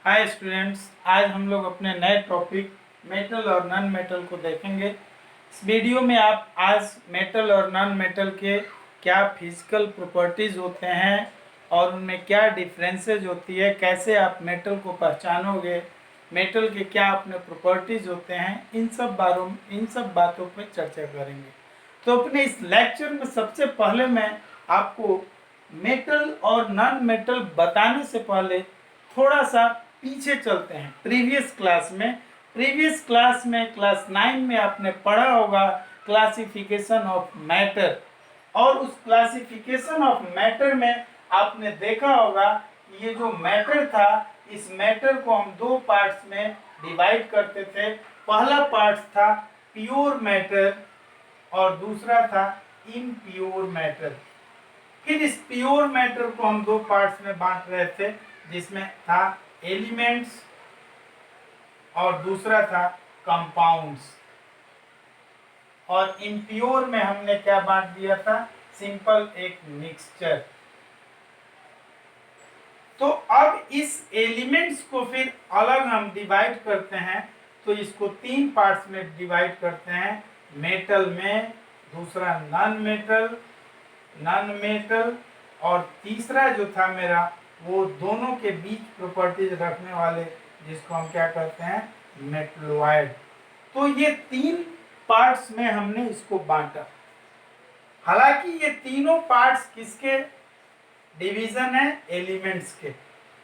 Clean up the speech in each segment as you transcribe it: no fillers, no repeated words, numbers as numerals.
Hi students, आज हम लोग अपने नए टॉपिक मेटल और नॉन मेटल को देखेंगे। इस वीडियो में आप आज मेटल और नॉन मेटल के क्या फिजिकल प्रॉपर्टीज़ होते हैं और उनमें क्या डिफरेंसेस होती है, कैसे आप मेटल को पहचानोगे, मेटल के क्या अपने प्रॉपर्टीज़ होते हैं, इन सब बातों पर चर्चा करेंगे। तो अपने इस लेक्चर में सबसे पहले मैं आपको मेटल और नॉन मेटल बताने से पहले थोड़ा सा पीछे चलते हैं। प्रीवियस क्लास में क्लास 9 में आपने पढ़ा होगा क्लासिफिकेशन ऑफ मैटर, और उस क्लासिफिकेशन ऑफ मैटर में आपने देखा होगा कि ये जो मैटर था, इस मैटर को हम दो पार्ट्स में डिवाइड करते थे। पहला पार्ट था प्योर मैटर और दूसरा था इम्प्योर मैटर। फिर इस प्योर मैटर को हम दो पार्ट्स में बांट रहे थे, जिसमें था एलिमेंट्स और दूसरा था कंपाउंड्स। और इम्प्योर में हमने क्या बांट दिया था? सिंपल एक मिक्सचर। तो अब इस एलिमेंट्स को फिर अलग हम डिवाइड करते हैं, तो इसको तीन पार्ट्स में डिवाइड करते हैं, मेटल में, दूसरा नॉन मेटल और तीसरा जो था मेरा वो दोनों के बीच प्रॉपर्टीज रखने वाले, जिसको हम क्या कहते हैं? मेटलॉइड। तो ये तीन पार्ट्स में हमने इसको बांटा। हालांकि ये तीनों पार्ट्स किसके डिवीजन है? एलिमेंट्स के।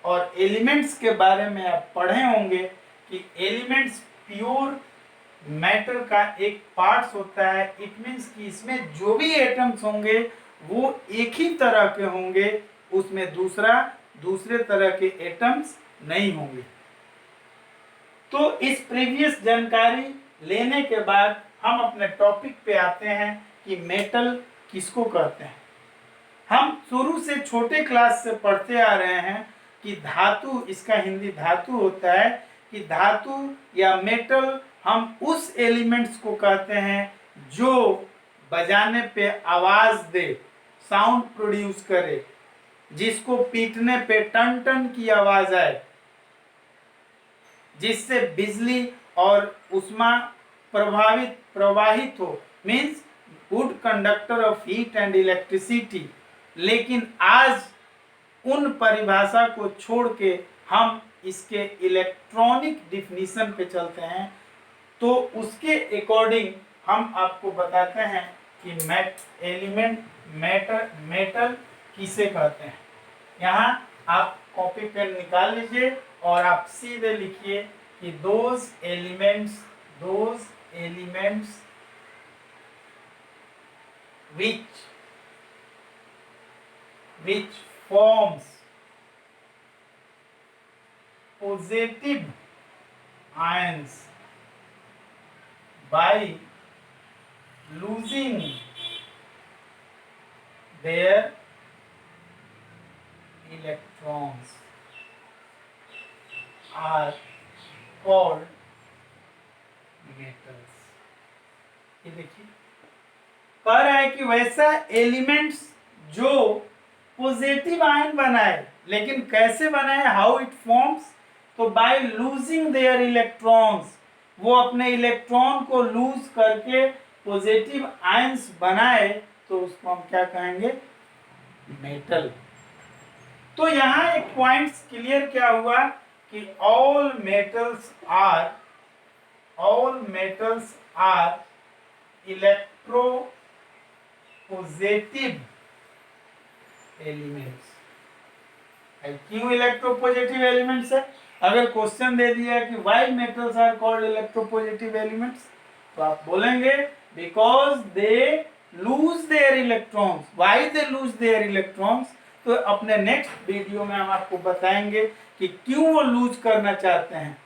और एलिमेंट्स के बारे में आप पढ़े होंगे कि एलिमेंट्स प्योर मैटर का एक पार्ट्स होता है। इट मीन्स कि इसमें जो भी एटम्स होंगे वो एक ही तरह के होंगे, उसमें दूसरे तरह के एटम्स नहीं होंगे। तो इस प्रीवियस जानकारी लेने के बाद हम अपने टॉपिक पे आते हैं कि मेटल किसको कहते हैं। हम शुरू से छोटे क्लास से पढ़ते आ रहे हैं कि धातु, इसका हिंदी धातु होता है, कि धातु या मेटल हम उस एलिमेंट्स को कहते हैं जो बजाने पे आवाज दे, साउंड प्रोड्यूस करे, जिसको पीटने पे टन टन की आवाज आए, जिससे बिजली और उष्मा प्रवाहित हो, means good conductor of heat and electricity. लेकिन आज उन परिभाषा को छोड़ के हम इसके इलेक्ट्रॉनिक डिफिनीशन पे चलते हैं। तो उसके अकॉर्डिंग हम आपको बताते हैं कि मेटल किसे कहते हैं। यहाँ आप कॉपी पेन निकाल लीजिए और आप सीधे लिखिए कि those elements which forms positive ions by losing their electrons are called metals। ये देखिए कह रहा है कि वैसा एलिमेंट्स जो पॉजिटिव आयन बनाए, लेकिन कैसे बनाए? How it forms? तो बाय लूजिंग देयर इलेक्ट्रॉन्स, वो अपने इलेक्ट्रॉन को लूज करके पॉजिटिव आयंस बनाए, तो उसको हम क्या कहेंगे? मेटल। तो यहाँ एक पॉइंट्स क्लियर क्या हुआ कि all metals are electropositive elements. क्यों इलेक्ट्रोपॉजिटिव एलिमेंट्स है? अगर क्वेश्चन दे दिया कि why metals are called electropositive elements, तो आप बोलेंगे because they lose their electrons. Why they lose their electrons? तो अपने नेक्स्ट वीडियो में हम आपको बताएंगे कि क्यों वो लूज करना चाहते हैं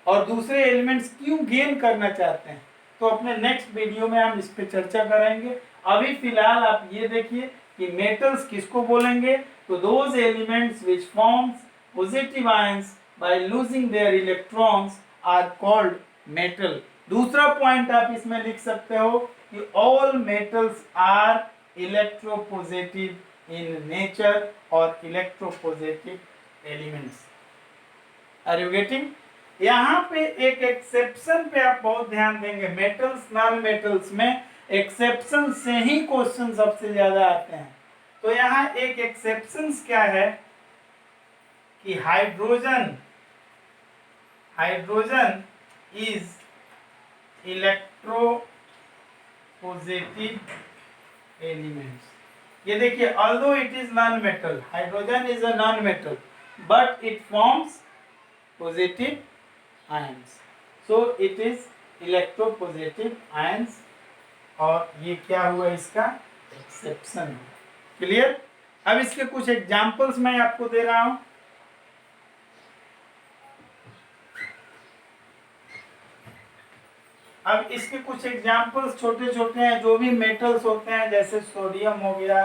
और दूसरे एलिमेंट्स क्यों गेन करना चाहते हैं। तो अपने नेक्स्ट वीडियो में हम इस पे चर्चा करेंगे। अभी फिलहाल आप ये देखिए कि मेटल्स किसको बोलेंगे? तो those elements which forms positive ions by losing their electrons are called metal. दूसरा पॉइंट आप इसमें लिख सकते हो कि all metals are electropositive in nature और electropositive elements. Are you getting? यहाँ पे एक एक्सेप्शन पे आप बहुत ध्यान देंगे, मेटल्स नॉन मेटल्स में एक्सेप्शन से ही क्वेश्चन सबसे ज्यादा आते हैं। तो यहाँ एक एक्सेप्शन क्या है कि हाइड्रोजन इज इलेक्ट्रोपॉजिटिव एलिमेंट्स। ये देखिए, although it is non metal, hydrogen is a non metal but it forms positive ions, so it is electropositive ions. और ये क्या हुआ, इसका एक्सेप्शन। क्लियर? अब इसके कुछ एग्जांपल्स मैं आपको दे रहा हूं। अब इसके कुछ एग्जांपल्स छोटे छोटे हैं, जो भी मेटल्स होते हैं, जैसे सोडियम हो गया,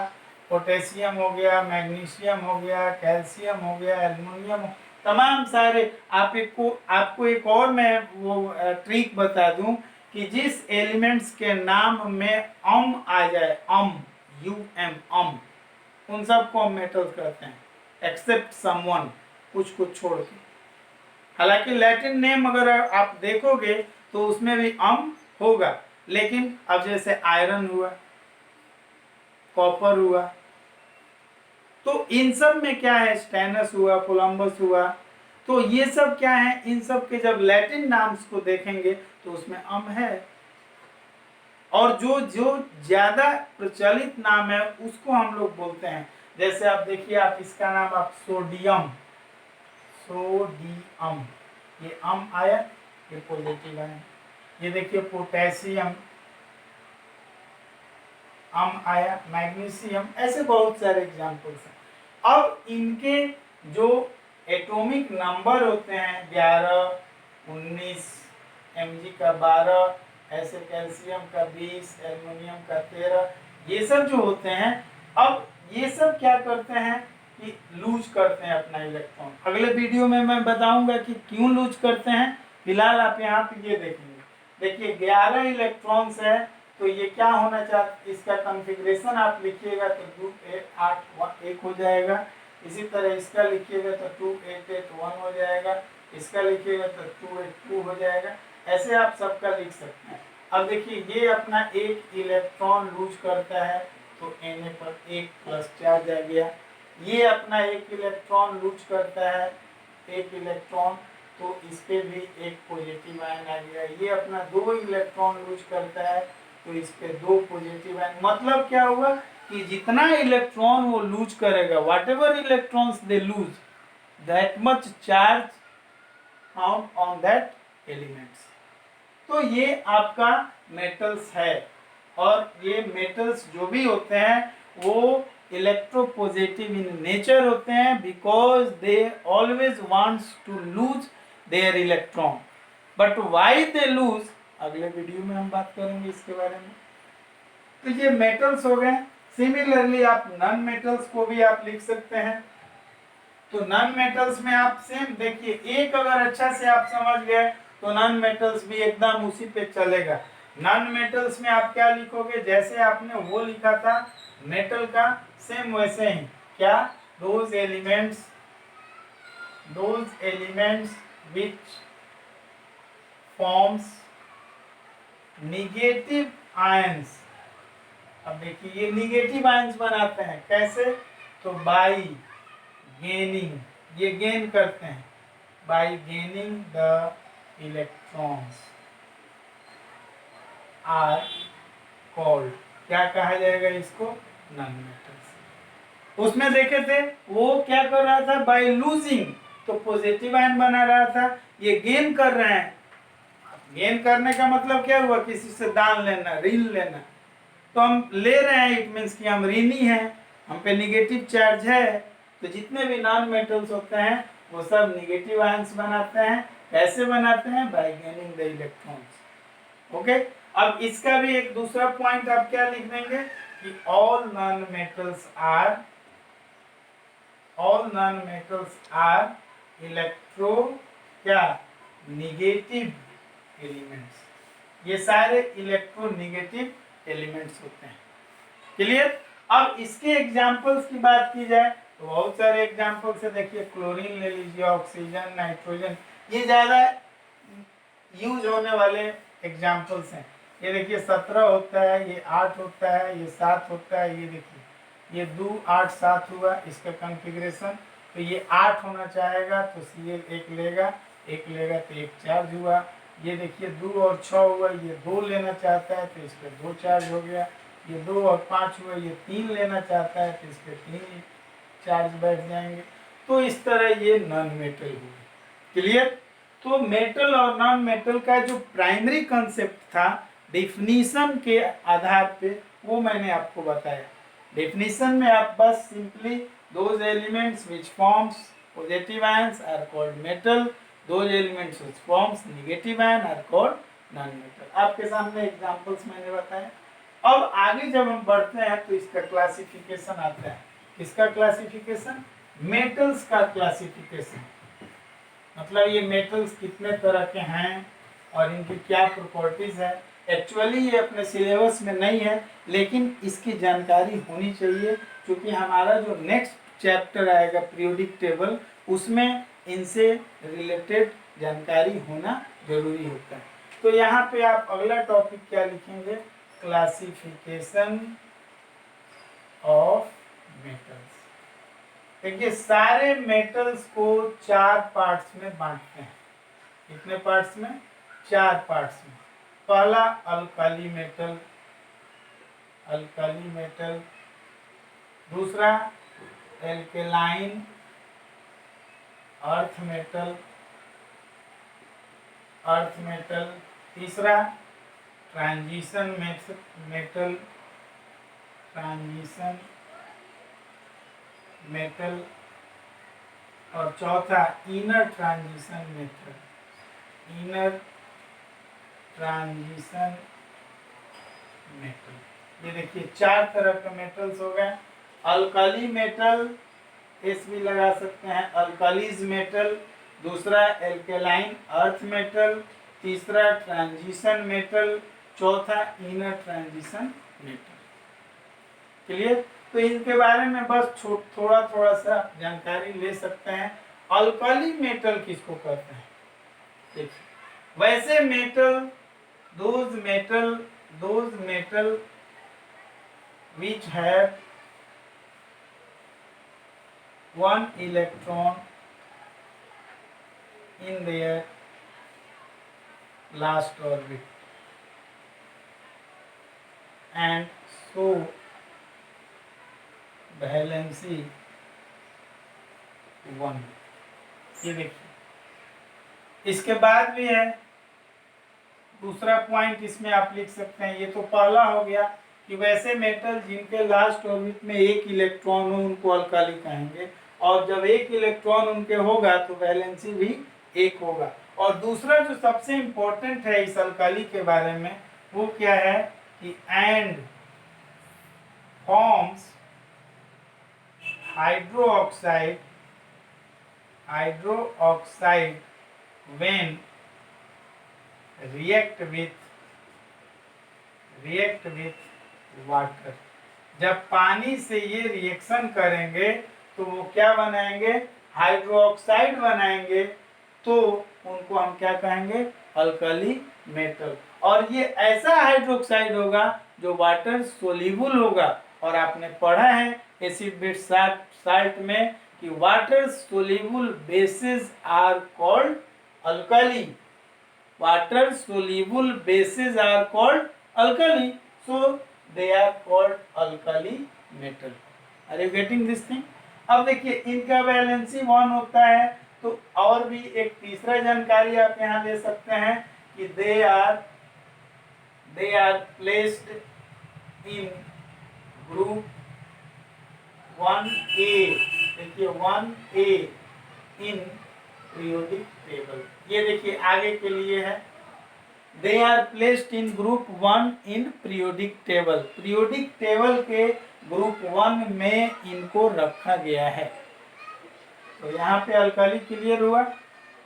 पोटेशियम हो गया, मैग्नीशियम हो गया, कैल्शियम हो गया, एल्युमिनियम, तमाम सारे। आपको एक और मैं वो ट्रिक बता दूं कि जिस एलिमेंट्स के नाम में अम आ जाए, अम, उन सबको हम मेटल्स कहते हैं, एक्सेप्ट समवन, कुछ छोड़ के। हालांकि लैटिन नेम अगर आप देखोगे तो उसमें भी अम होगा, लेकिन अब जैसे आयरन हुआ, कॉपर हुआ, तो इन सब में क्या है, स्टेनस हुआ, कोलंबस हुआ, तो ये सब क्या है, इन सब के जब लैटिन नाम्स को देखेंगे तो उसमें अम है। और जो ज्यादा प्रचलित नाम है उसको हम लोग बोलते हैं, जैसे आप देखिए, आप इसका नाम आप सोडियम, ये अम आया, ये पॉजिटिव आया। ये देखिए पोटेशियम, अम आया, मैग्नीशियम, ऐसे बहुत सारे एग्जांपल्स हैं। अब इनके जो एटॉमिक नंबर होते हैं 11, 19, Mg का 12, ऐसे कैल्शियम का 20, एल्युमिनियम का 13, ये सब जो होते हैं, अब ये सब क्या करते हैं कि लूज करते हैं अपना इलेक्ट्रॉन। अगले वीडियो में मैं बताऊंगा कि क्यों लूज करते हैं। फिलहाल आप यहाँ पे ये देखेंगे, देखिए 11 इलेक्ट्रॉन्स है, तो ये क्या होना चाहिए, इसका कॉन्फ़िगरेशन आप लिखिएगा तो 2 8 1 हो जाएगा। इसी तरह इसका लिखिएगा तो 2 8 8 1 हो जाएगा, इसका लिखिएगा तो 2 8 2 हो जाएगा। ऐसे आप सबका लिख सकते हैं। अब देखिए, ये अपना एक इलेक्ट्रॉन लूज करता है तो Na पर 1 प्लस चार्ज आ गया। ये अपना एक इलेक्ट्रॉन लूज करता है, एक इलेक्ट्रॉन, तो इस पे भी एक पॉजिटिव आयन आ गया। ये अपना 2 इलेक्ट्रॉन लूज करता है तो इस पे 2 पॉजिटिव आयन। मतलब क्या हुआ कि जितना इलेक्ट्रॉन वो लूज करेगा, what ever electrons they lose, that much charge found on that elements. तो ये आपका मेटल्स है, और ये मेटल्स जो भी होते हैं वो इलेक्ट्रोपॉजिटिव इन नेचर होते हैं, because they always wants to lose their electron. But why they lose, अगले वीडियो में हम बात करेंगे इसके बारे में। तो ये मेटल्स हो गए। सिमिलरली आप नॉन मेटल्स को भी आप लिख सकते हैं। तो नॉन मेटल्स में आप सेम देखिए, एक अगर अच्छा से आप समझ गए तो नॉन मेटल्स भी एकदम उसी पे चलेगा। नॉन मेटल्स में आप क्या लिखोगे, जैसे आपने वो लिखा था मेटल का, सेम वैसे ही। क्या, those elements which forms negative ions. अब देखिए, ये निगेटिव आयंस बनाते हैं कैसे, तो बाई गेनिंग, ये गेन करते हैं by gaining the electrons are called, क्या कहा जाएगा इसको, नॉन मेटल्स। उसमें देखे थे वो क्या कर रहा था, बाई लूजिंग, तो पॉजिटिव आयन बना रहा था। ये गेन कर रहे हैं, गेन करने का मतलब क्या हुआ, किसी से दान लेना, ऋण लेना। तो हम ले रहे हैं, इट मीन्स कि हम ऋणी हैं, हम पे निगेटिव चार्ज है। तो जितने भी नॉन मेटल्स होते हैं वो सब निगेटिव आयंस बनाते हैं। कैसे बनाते हैं, bye gaining the electrons. Okay, अब इसका भी एक दूसरा पॉइंट आप क्या लिख देंगे कि all non metals are electro क्या, निगेटिव एलिमेंट्स। ये सारे इलेक्ट्रोनिगेटिव एलिमेंट्स होते हैं। क्लियर? अब इसके एग्जांपल्स की बात की जाए तो बहुत सारे एग्जाम्पल से देखिए, क्लोरीन ले लीजिए, ऑक्सीजन, नाइट्रोजन, ये ज़्यादा यूज होने वाले एग्जाम्पल्स हैं। ये देखिए 17 होता है, ये 8 होता है, ये 7 होता है, ये देखिए ये 2 8 7 हुआ इसका कॉन्फ़िगरेशन। तो ये 8 होना चाहेगा तो Cl एक लेगा तो एक चार्ज हुआ। ये देखिए 2 और 6 हुआ, ये 2 लेना चाहता है तो इस पर 2 चार्ज हो गया। ये 2 और 5 हुआ, ये 3 लेना चाहता है तो इस पर 3 चार्ज बैठ जाएंगे। तो इस तरह ये नॉन मेटल हुए। क्लियर? तो मेटल और नॉन मेटल का जो प्राइमरी कंसेप्ट था डेफिनेशन के आधार पे, वो मैंने आपको बताया। डेफिनेशन में आप बस simply those elements which forms positive ions are called metal, those elements which forms negative ion are called non metal. आपके सामने एग्जांपल्स मैंने बताया। अब आगे जब हम बढ़ते हैं तो इसका क्लासिफिकेशन आता है। किसका क्लासिफिकेशन? मेटल्स का क्लासिफिकेशन। मतलब ये मेटल्स कितने तरह के हैं और इनकी क्या प्रॉपर्टीज है। एक्चुअली ये अपने सिलेबस में नहीं है, लेकिन इसकी जानकारी होनी चाहिए, क्योंकि हमारा जो नेक्स्ट चैप्टर आएगा पीरियोडिक टेबल, उसमें इनसे रिलेटेड जानकारी होना जरूरी होता है। तो यहाँ पे आप अगला टॉपिक क्या लिखेंगे? Classification of metals. देखिए सारे मेटल्स को 4 पार्ट्स में बांटते हैं। कितने पार्ट्स में? 4 पार्ट्स में। पहला अल्काली मेटल, अल्काली मेटल। दूसरा alkaline earth metal, earth metal. तीसरा ट्रांजिशन मेटल, ट्रांजिशन मेटल। और चौथा inner transition metal, inner transition metal. ये देखिए 4 तरह के मेटल्स हो गए। अल्काली मेटल एस भी लगा सकते हैं, अल्कालीज मेटल। दूसरा एल्केलाइन अर्थ मेटल, तीसरा ट्रांजिशन मेटल, चौथा इनर ट्रांजिशन मेटल। क्लियर? तो इनके बारे में बस थोड़ा थोड़ा सा जानकारी ले सकते हैं। अल्काली मेटल किसको कहते हैं? देखिए वैसे metal, those metal which have 1 electron in their last orbit and so valency 1। ये देखिए इसके बाद भी है दूसरा पॉइंट, इसमें आप लिख सकते हैं। ये तो पहला हो गया कि वैसे मेटल जिनके लास्ट ऑर्बिट में 1 इलेक्ट्रॉन हो उनको अल्काली कहेंगे, और जब 1 इलेक्ट्रॉन उनके होगा तो वैलेंसी भी 1 होगा। और दूसरा जो सबसे इंपॉर्टेंट है इस अल्काली के बारे में, वो क्या है कि and forms hydroxide when react with water. जब पानी से ये रिएक्शन करेंगे तो वो क्या बनाएंगे? हाइड्रोक्साइड बनाएंगे। तो उनको हम क्या कहेंगे? Alkali metal. और ये ऐसा हाइड्रोक्साइड होगा जो वाटर सोल्यूबल होगा। और आपने पढ़ा है एसिड बेस साल्ट में कि water soluble bases are called alkali. Water soluble bases are called alkali, so they are called alkali metal. Are you getting this thing? अब देखिए इनका वैलेंसी 1 होता है। तो और भी एक तीसरा जानकारी आप यहाँ ले सकते हैं कि they are placed in group 1A। देखिए 1A in periodic table। ये देखिए आगे के लिए है, they are placed in group 1 in periodic table। periodic table के ग्रुप 1 में इनको रखा गया है। तो यहाँ पे अल्काली क्लियर हुआ।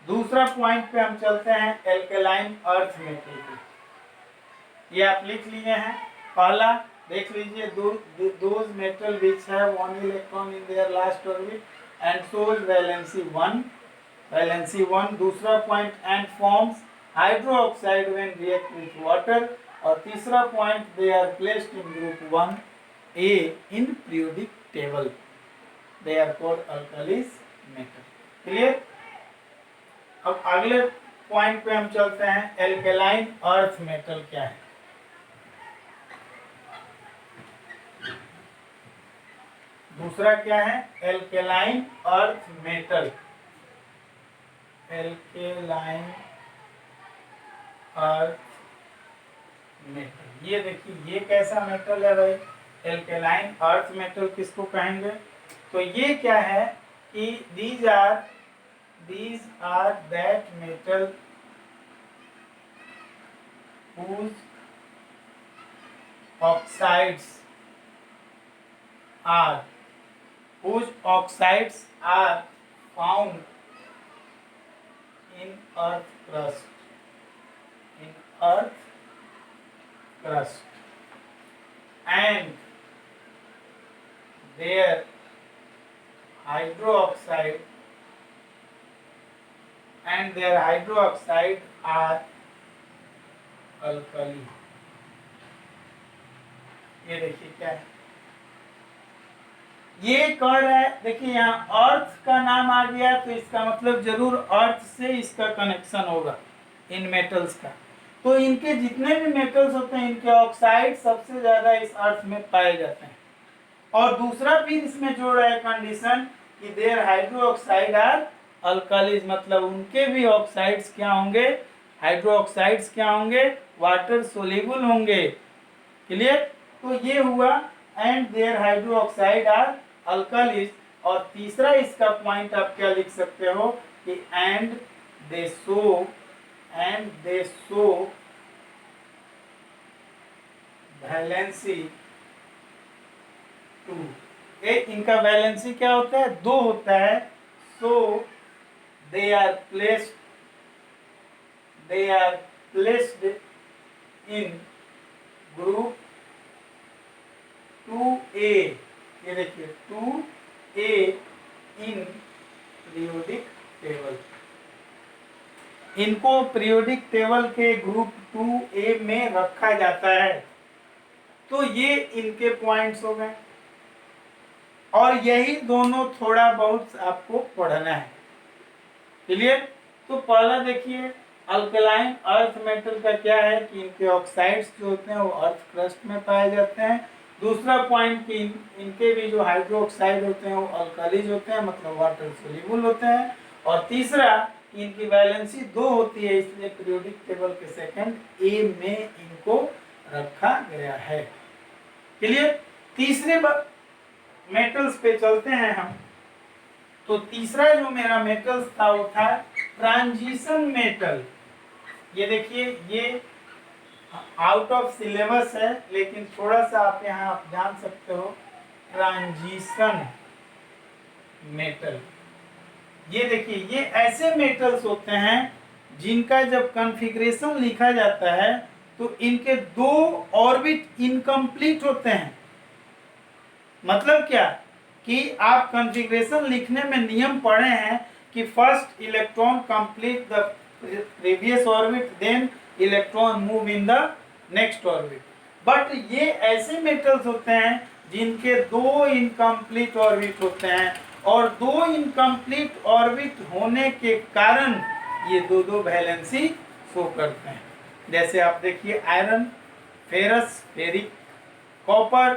दूसरा पॉइंट पे हम चलते हैं एल्केलाइन अर्थ मेटल पे। ये आप लिख लिए हैं। पहला देख लीजिए, those metal which have one electron in their last orbit and shows valency 1 दूसरा point, and forms hydroxide when react with water, और तीसरा point, they are placed in group 1A in periodic table, they are called alkalis metal। Clear? अब अगले point पे हम चलते हैं, alkaline earth metal क्या है। दूसरा क्या है, alkaline earth metal. Alkaline earth metal, ये देखिए ये कैसा मेटल है भाई, एल्केलाइन अर्थ मेटल किसको कहेंगे? तो ये क्या है कि these are that metal whose oxides are found in earth crust, and their hydroxide are alkali। ये देखिए क्या है, ये कह रहा है, देखिए यहाँ अर्थ का नाम आ गया तो इसका मतलब जरूर अर्थ से इसका कनेक्शन होगा इन मेटल्स का। तो इनके जितने भी मेटल्स होते हैं इनके ऑक्साइड सबसे ज्यादा इस अर्थ में पाए जाते हैं। और दूसरा फिर इसमें जोड़ रहा है कंडीशन कि देयर हाइड्रोक्साइड आर अल्कालीज, मतलब उनके भी ऑक्साइड्स क्या होंगे, हाइड्रोक्साइड्स क्या होंगे, वाटर सोल्यूबल होंगे। क्लियर? तो ये हुआ एंड देयर हाइड्रोक्साइड आर अल्कालीज। और तीसरा इसका पॉइंट आप क्या लिख सकते हो कि एंड दे शो वैलेंसी 2। इनका वैलेंसी क्या होता है, 2 होता है। सो they are placed in group 2A, ये देखिए 2A in periodic table। इनको पीरियोडिक टेबल के ग्रुप 2A में रखा जाता है। तो ये इनके पॉइंट्स हो गए, और यही दोनों थोड़ा बहुत आपको पढ़ना है। क्लियर? तो पहला देखिए अल्कलाइन अर्थ मेटल का क्या है कि इनके ऑक्साइड्स जो होते हैं वो अर्थ क्रस्ट में पाए जाते हैं। दूसरा पॉइंट कि इनके भी जो हाइड्रोक्साइड होते हैं वो अल्कालीज होते हैं, मतलब वाटर सोल्यूबल होते हैं। और तीसरा इनकी वैलेंसी 2 होती है, इसलिए पीरियोडिक टेबल के सेकंड ए में इनको रखा गया है। क्लियर? तीसरे मेटल्स पे चलते हैं हम। तो तीसरा जो मेरा मेटल्स था वो था ट्रांजिशन मेटल। ये देखिए ये आउट ऑफ सिलेबस है, लेकिन थोड़ा सा आप यहाँ आप जान सकते हो। ट्रांजिशन मेटल, ये देखिए ये ऐसे मेटल्स होते हैं जिनका जब कॉन्फ़िगरेशन लिखा जाता है तो इनके 2 ऑर्बिट इनकम्प्लीट होते हैं। मतलब क्या कि आप कॉन्फ़िगरेशन लिखने में नियम पढ़े हैं कि first electron complete the previous orbit, then electron move in the next orbit. But ये ऐसे मेटल्स होते हैं जिनके 2 इनकम्प्लीट ऑर्बिट होते हैं, और 2 इनकम्प्लीट ऑर्बिट होने के कारण ये 2 वैलेंसी शो करते हैं। जैसे आप देखिए iron, ferrous, ferric, copper,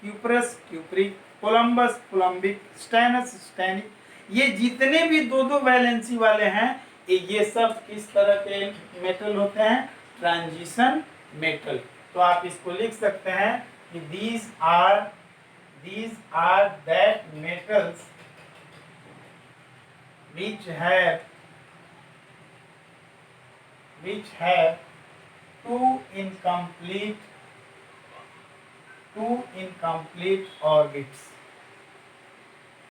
cuprous, cupric, columbous, columbic, stannous, stannic, ये जितने भी 2 वैलेंसी वाले हैं ये सब किस तरह के मेटल होते हैं, ट्रांजिशन मेटल। तो आप इसको लिख सकते हैं कि these are that metals which have two incomplete orbits।